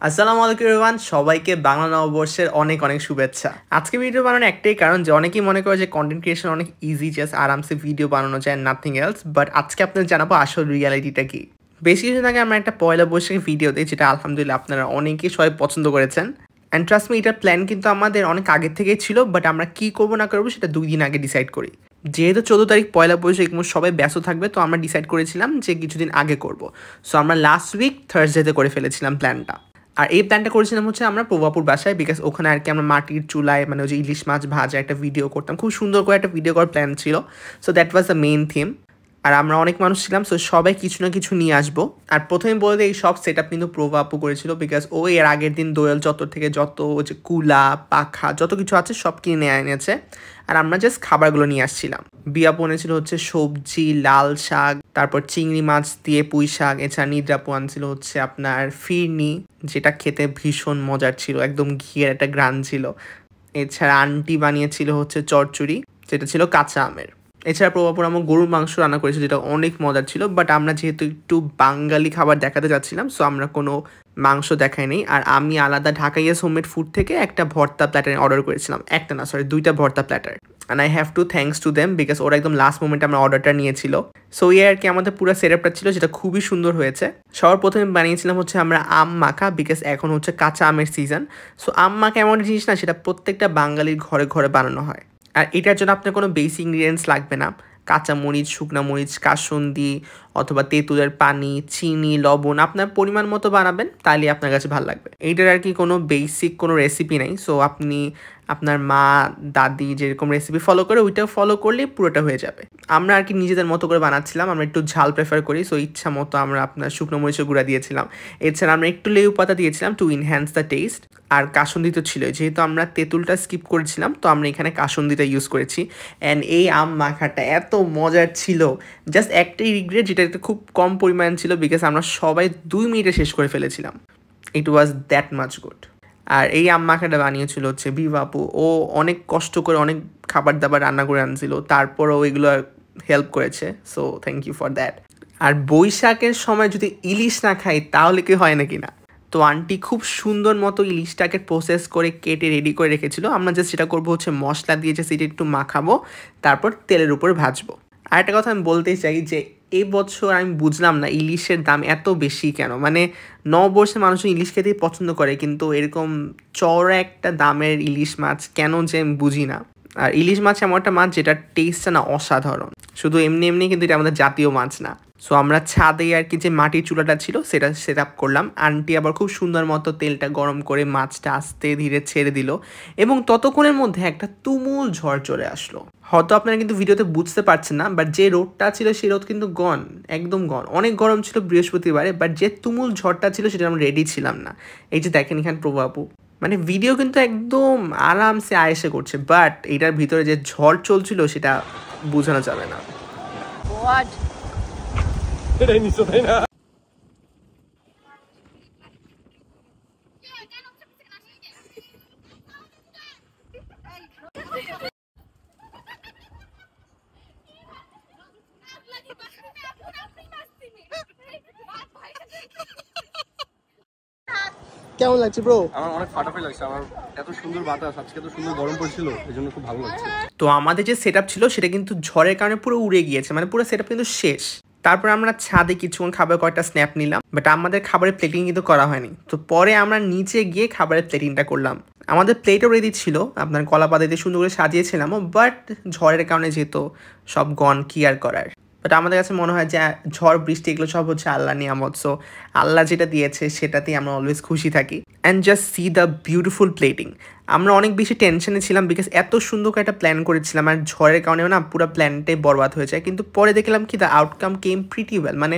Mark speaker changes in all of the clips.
Speaker 1: আসসালামু আলাইকুম এভরিওয়ান, সবাইকে বাংলা নববর্ষের অনেক অনেক শুভেচ্ছা। আজকে ভিডিও বানানোর একটাই কারণ যে অনেকেই মনে করে যে কন্টেন্ট ক্রিয়েশন অনেক ইজি, জাস্ট আরামসে ভিডিও বানানো যায়, নাথিং এলস। বাট আজকে আপনাদের জানাবো আসল রিয়ালিটিটা কি। বেশ কিছুদিন আগে আমরা একটা পয়লা বৈশাখের ভিডিও দিই, যেটা আলহামদুলিল্লাহ আপনারা অনেকেই সবাই পছন্দ করেছেন। অ্যান্ড ট্রাস্ট মি, এটার প্ল্যান কিন্তু আমাদের অনেক আগে থেকেই ছিল, বাট আমরা কি করবো না করবো সেটা 2 দিন আগে ডিসাইড করি। যেহেতু 14 তারিখ পয়লা বৈশাখ সবাই ব্যস্ত থাকবে, তো আমরা ডিসাইড করেছিলাম যে কিছুদিন আগে করব। সো আমরা লাস্ট উইক থার্সডেতে করে ফেলেছিলাম প্ল্যানটা। আর এই প্ল্যানটা করেছিলাম হচ্ছে আমরা প্রভাপুর বাসায়, বিকজ ওখানে আর কি আমরা মাটির চুলায় মানে ওই যে ইলিশ মাছ ভাজা একটা ভিডিও করতাম, খুব সুন্দর করে একটা ভিডিও করার প্ল্যান ছিল। So that was the main theme. আর আমরা অনেক মানুষ ছিলাম, সো সবাই কিছু না কিছু নিয়ে আসবো। আর প্রথমে বলতে এই সব সেট আপ কিন্তু প্রভাপু করেছিল, বিকজ ও এর আগের দিন দোয়েল চত্বর থেকে যত যে কুলা পাখা যত কিছু আছে সব কিনে এনেছে। আর আমরা জাস্ট খাবারগুলো নিয়ে আসছিলাম। বিয়াপু এনেছিল হচ্ছে সবজি, লাল শাক, তারপর চিংড়ি মাছ দিয়ে পুঁই শাক। এছাড়া নিদ্রাপু আনছিল হচ্ছে আপনার ফিরনি, যেটা খেতে ভীষণ মজার ছিল, একদম ঘিয়ের একটা গ্রান ছিল। এছাড়া আন্টি বানিয়েছিল হচ্ছে চচ্চড়ি, যেটা ছিল কাঁচা আমের। এছাড়া প্রভাপুর আমার গরুর মাংস রান্না করেছিল, যেটা অনেক মজার ছিল। বাট আমরা যেহেতু একটু বাঙালি খাবার দেখাতে যাচ্ছিলাম, সো আমরা কোনো মাংস দেখাই নেই। আর আমি আলাদা ঢাকাইয়াস হোমমেড ফুড থেকে একটা ভর্তা প্ল্যাটার অর্ডার করেছিলাম, একটা না সরি 2টা ভর্তা platter. And I have to thanks to them, because ওরা একদম লাস্ট মোমেন্টে আমরা অর্ডারটা নিয়েছিল। সো এই আর কি আমাদের পুরো সেটআপটা ছিল, যেটা খুবই সুন্দর হয়েছে। সবার প্রথমে বানিয়েছিলাম হচ্ছে আমরা আম মাখা, বিকজ এখন হচ্ছে কাঁচা আমের সিজন। সো আম মাখা এমন জিনিস না, সেটা প্রত্যেকটা বাঙালির ঘরে ঘরে বানানো হয়। আর এটার জন্য আপনার কোনো বেসিক ইনগ্রিডিয়েন্টস লাগবে না। কাঁচা মরিচ, শুকনা মরিচ, কাসুন্দি অথবা তেঁতুলের পানি, চিনি, লবণ আপনার পরিমাণ মতো বানাবেন, তাহলে আপনার কাছে ভালো লাগবে। এইটার আর কি কোনো বেসিক কোনো রেসিপি নাই। সো আপনি আপনার মা দাদি যেরকম রেসিপি ফলো করে ওইটাও ফলো করলেই পুরোটা হয়ে যাবে। আমরা আর কি নিজেদের মতো করে বানাচ্ছিলাম, আমরা একটু ঝাল প্রেফার করি, সো ইচ্ছা মতো আমরা আপনার শুকনো মরিচের গুঁড়া দিয়েছিলাম। এছাড়া আমরা একটু লেবু পাতা দিয়েছিলাম টু ইনহ্যান্স দ্য টেস্ট। আর কাসুন্দি তো ছিল, যেহেতু আমরা তেঁতুলটা স্কিপ করেছিলাম, তো আমরা এখানে কাসুন্দিটা ইউজ করেছি। অ্যান্ড এই আম মাখাটা এত মজার ছিল, জাস্ট একটাই রিগ্রেট, যেটা একটা খুব কম পরিমাণ ছিল, বিকজ আমরা সবাই 2 মিনিটে শেষ করে ফেলেছিলাম। ইট ওয়াজ দ্যাট মাচ গুড। আর এই আম মাখাটা বানিয়েছিল হচ্ছে বিভাপু। ও অনেক কষ্ট করে অনেক খাবার দাবার রান্না করে আনছিল, তারপরও ওইগুলো হেল্প করেছে। So thank you for that. আর বৈশাখের সময় যদি ইলিশ না খাই তাহলে কি হয় নাকি না। তো আন্টি খুব সুন্দর মতো ইলিশটাকে প্রসেস করে কেটে রেডি করে রেখেছিল। আমরা জাস্ট যেটা করবো হচ্ছে মশলা দিয়ে জাস্ট এটা একটু মাখাবো, তারপর তেলের উপর ভাজবো। আর একটা কথা আমি বলতেই চাই যে এই বছর আমি বুঝলাম না ইলিশের দাম এত বেশি কেন। মানে নববর্ষে মানুষ ইলিশ খেতেই পছন্দ করে, কিন্তু এরকম চওড়া একটা দামের ইলিশ মাছ কেন যে আমি বুঝি না। আর ইলিশ মাছ এমন একটা মাছ যেটার টেস্টটা না অসাধারণ, শুধু এমনি এমনি, কিন্তু এটা আমাদের জাতীয় মাছ না। সো আমরা ছাদে আর কি যে মাটির চুলাটা ছিল সেটা সেট আপ করলাম। আন্টি আবার খুব সুন্দর মতো তেলটা গরম করে মাছটা আস্তে ধীরে ছেড়ে দিল, এবং ততক্ষণের মধ্যে একটা তুমুল ঝড় চলে আসলো। হয়তো আপনারা কিন্তু ভিডিওতে বুঝতে পারছেন না, বাট যে রোদটা ছিল সেই রোদ কিন্তু গন, একদম গন। অনেক গরম ছিল বৃহস্পতিবারে, বাট যে তুমুল ঝড়টা ছিল সেটা আমরা রেডি ছিলাম না। এই যে দেখেন এখানে প্রভাবু, মানে ভিডিও কিন্তু একদম আরামসে আয়েসে করছে, বাট এটার ভিতরে যে ঝড় চলছিল সেটা বোঝানো যাবে না। এটাই নিশ্চয়, তাই না? কেমন লাগছে ব্রো?
Speaker 2: আমার অনেক ফাটাফাটি লাগছে। আমার এত সুন্দর বাতাস, আজকে এত সুন্দর গরম পড়ছিল, এজন্য খুব ভালো লাগছে।
Speaker 1: তো আমাদের যে সেটআপ ছিল সেটা কিন্তু ঝড়ের কারণে পুরো উড়ে গিয়েছে, মানে পুরো সেটআপ কিন্তু শেষ। তারপর আমরা ছাদে কিছুক্ষণ খাবার কয়েকটা স্ন্যাপ নিলাম, বাট আমাদের খাবারের প্লেটিং কিন্তু করা হয়নি। তো পরে আমরা নিচে গিয়ে খাবারের প্লেটিংটা করলাম। আমাদের প্লেটও রেডি ছিল, আপনার কলা পাতা দিয়ে সুন্দর করে সাজিয়েছিলামও, বাট ঝড়ের কারণে যেহেতু সব গন কি আর করার। বাট আমাদের কাছে মনে হয় যে ঝড় বৃষ্টি এগুলো সব হচ্ছে আল্লাহ নিয়ামত। সো আল্লাহ যেটা দিয়েছে সেটাতেই আমরা অলওয়েজ খুশি থাকি। And just see the beautiful plating. আমরা অনেক বেশি টেনশনে ছিলাম, বিকজ এত সুন্দর করে একটা প্ল্যান করেছিলাম, আর ঝড়ের কারণেও না পুরো প্ল্যানটাই বরবাদ হয়ে যায়। কিন্তু পরে দেখলাম কি the outcome came pretty well, মানে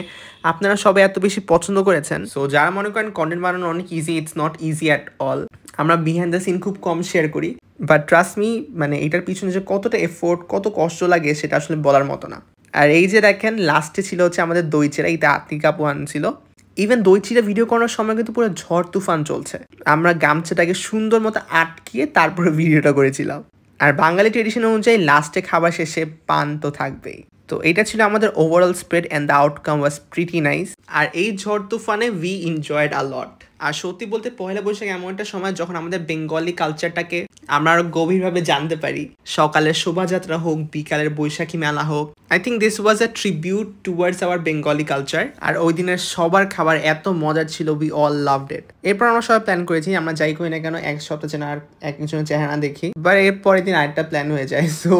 Speaker 1: আপনারা সবাই এত বেশি পছন্দ করেছেন। সো যারা মনে করেন কন্টেন্ট বানানো অনেক easy, it's not easy at all. আমরা বিহাইন্ড দ্য সিন খুব কম শেয়ার করি, বাট ট্রাস্ট মি, মানে এটার পিছনে যে কতটা এফোর্ট কত কষ্ট লাগে সেটা আসলে বলার মতো না। আর এই যে দেখেন লাস্টে ছিল হচ্ছে আমাদের দই চিড়া, এটা আতিক আপু আনছিল। ইভেন দই চিড়া ভিডিও করার সময় কিন্তু পুরো ঝড় তুফান চলছে, আমরা গামছাটাকে সুন্দর মতো আটকিয়ে তারপরে ভিডিওটা করেছিলাম। আর বাঙালি ট্রেডিশন অনুযায়ী লাস্টে খাবার শেষে পান তো থাকবেই। তো এটা ছিল আমাদের overall spread and the outcome was pretty nice. আর এই ঝড় তুফানে উই এনজয়েড আ লট। আর সত্যি বলতে পয়লা বৈশাখ এমন একটা সময় যখন আমাদের বেঙ্গলি কালচারটাকে আমরা আরো গভীরভাবে জানতে পারি। সকালের শোভাযাত্রা হোক, বিকালের বৈশাখী মেলা হোক, I think this was a tribute towards our Bengali culture. আর ওই দিনের সবার খাবার এত মজার ছিল, উই অল লাভড ইট। এরপর আমরা সবাই প্ল্যান করেছি আমরা যাই করি না কেন এক সপ্তাহ যেন আর একজনের চেহারা দেখি, বাট এর পরের দিন আরেকটা প্ল্যান হয়ে যায়। So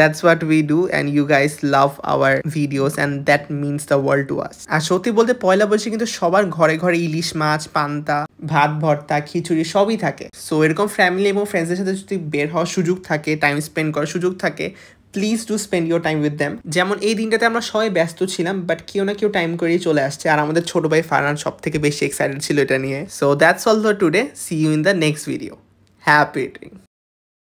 Speaker 1: that's what we do and you guys love our videos and that means the world to us. আর সত্যি বলতে পয়লা বৈশাখে কিন্তু সবার ঘরে ঘরে ইলিশ মাছ, পান্তা ভাত, ভর্তা, খিচুড়ি সবই থাকে। সো এরকম ফ্যামিলি এবং ফ্রেন্ডসদের সাথে যদি বের হওয়ার সুযোগ থাকে, টাইম স্পেন্ড করার সুযোগ থাকে, please do spend your time with them. যেমন এই দিনটাতে আমরা সবাই ব্যস্ত ছিলাম, বাট কেউ না কেউ টাইম করেই চলে আসছে। আর আমাদের ছোট ভাই ফারহান সব থেকে বেশি এক্সাইটেড ছিল এটা নিয়ে। So that's all for today, see you in the next video. Happy eating.